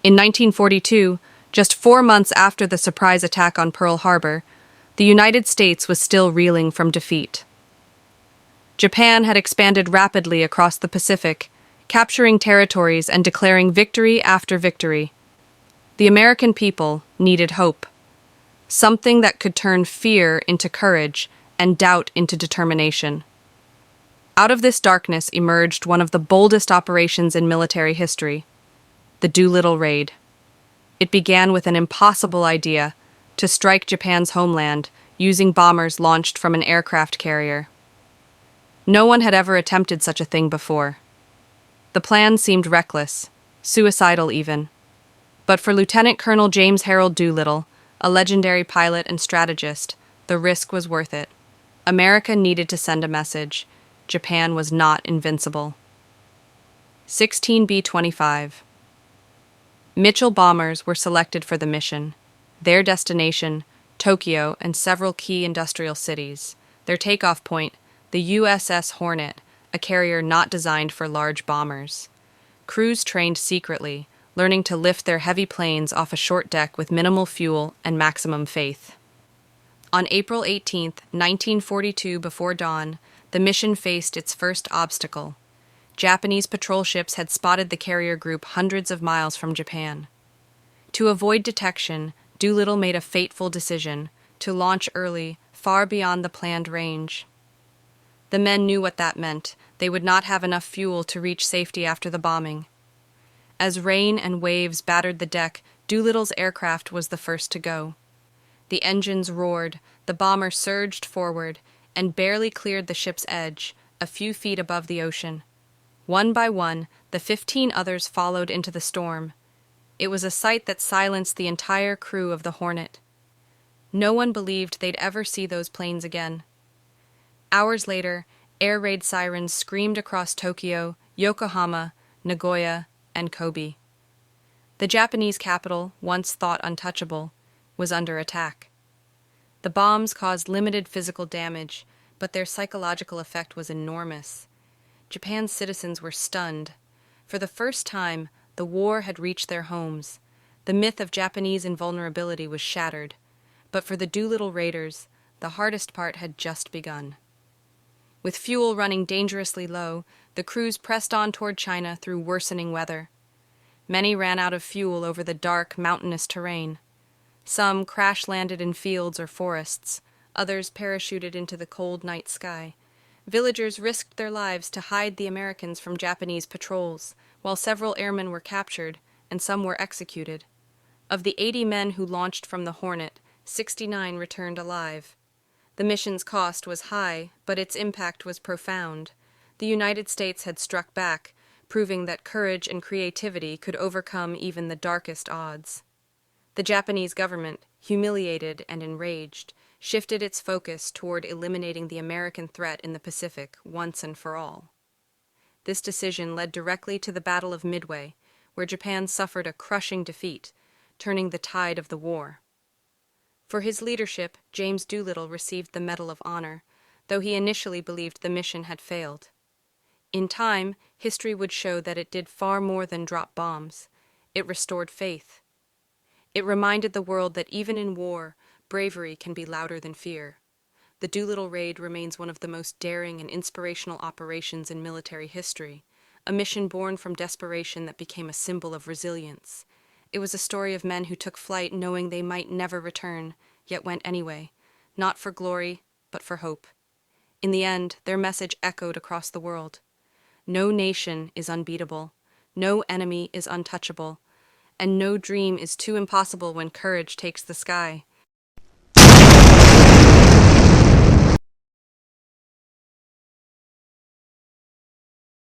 In 1942, just 4 months after the surprise attack on Pearl Harbor, the United States was still reeling from defeat. Japan had expanded rapidly across the Pacific, capturing territories and declaring victory after victory. The American people needed hope, something that could turn fear into courage and doubt into determination. Out of this darkness emerged one of the boldest operations in military history, the Doolittle Raid. It began with an impossible idea to strike Japan's homeland using bombers launched from an aircraft carrier. No one had ever attempted such a thing before. The plan seemed reckless, suicidal even. But for Lieutenant Colonel James Harold Doolittle, a legendary pilot and strategist, the risk was worth it. America needed to send a message. Japan was not invincible. 16 B-25. Mitchell bombers were selected for the mission. Their destination, Tokyo and several key industrial cities. Their takeoff point, the USS Hornet, a carrier not designed for large bombers. Crews trained secretly, learning to lift their heavy planes off a short deck with minimal fuel and maximum faith. On April 18, 1942, before dawn, the mission faced its first obstacle. Japanese patrol ships had spotted the carrier group hundreds of miles from Japan. To avoid detection, Doolittle made a fateful decision to launch early, far beyond the planned range. The men knew what that meant. They would not have enough fuel to reach safety after the bombing. As rain and waves battered the deck, Doolittle's aircraft was the first to go. The engines roared, the bomber surged forward, and barely cleared the ship's edge, a few feet above the ocean. One by one, the 15 others followed into the storm. It was a sight that silenced the entire crew of the Hornet. No one believed they'd ever see those planes again. Hours later, air raid sirens screamed across Tokyo, Yokohama, Nagoya, and Kobe. The Japanese capital, once thought untouchable, was under attack. The bombs caused limited physical damage, but their psychological effect was enormous. Japan's citizens were stunned. For the first time, the war had reached their homes. The myth of Japanese invulnerability was shattered. But for the Doolittle Raiders, the hardest part had just begun. With fuel running dangerously low, the crews pressed on toward China through worsening weather. Many ran out of fuel over the dark, mountainous terrain. Some crash-landed in fields or forests. Others parachuted into the cold night sky. Villagers risked their lives to hide the Americans from Japanese patrols, while several airmen were captured and some were executed. Of the 80 men who launched from the Hornet, 69 returned alive. The mission's cost was high, but its impact was profound. The United States had struck back, proving that courage and creativity could overcome even the darkest odds. The Japanese government, humiliated and enraged, shifted its focus toward eliminating the American threat in the Pacific once and for all. This decision led directly to the Battle of Midway, where Japan suffered a crushing defeat, turning the tide of the war. For his leadership, James Doolittle received the Medal of Honor, though he initially believed the mission had failed. In time, history would show that it did far more than drop bombs. It restored faith. It reminded the world that even in war, bravery can be louder than fear. The Doolittle Raid remains one of the most daring and inspirational operations in military history, a mission born from desperation that became a symbol of resilience. It was a story of men who took flight knowing they might never return, yet went anyway, not for glory, but for hope. In the end, their message echoed across the world. No nation is unbeatable, no enemy is untouchable, and no dream is too impossible when courage takes the sky.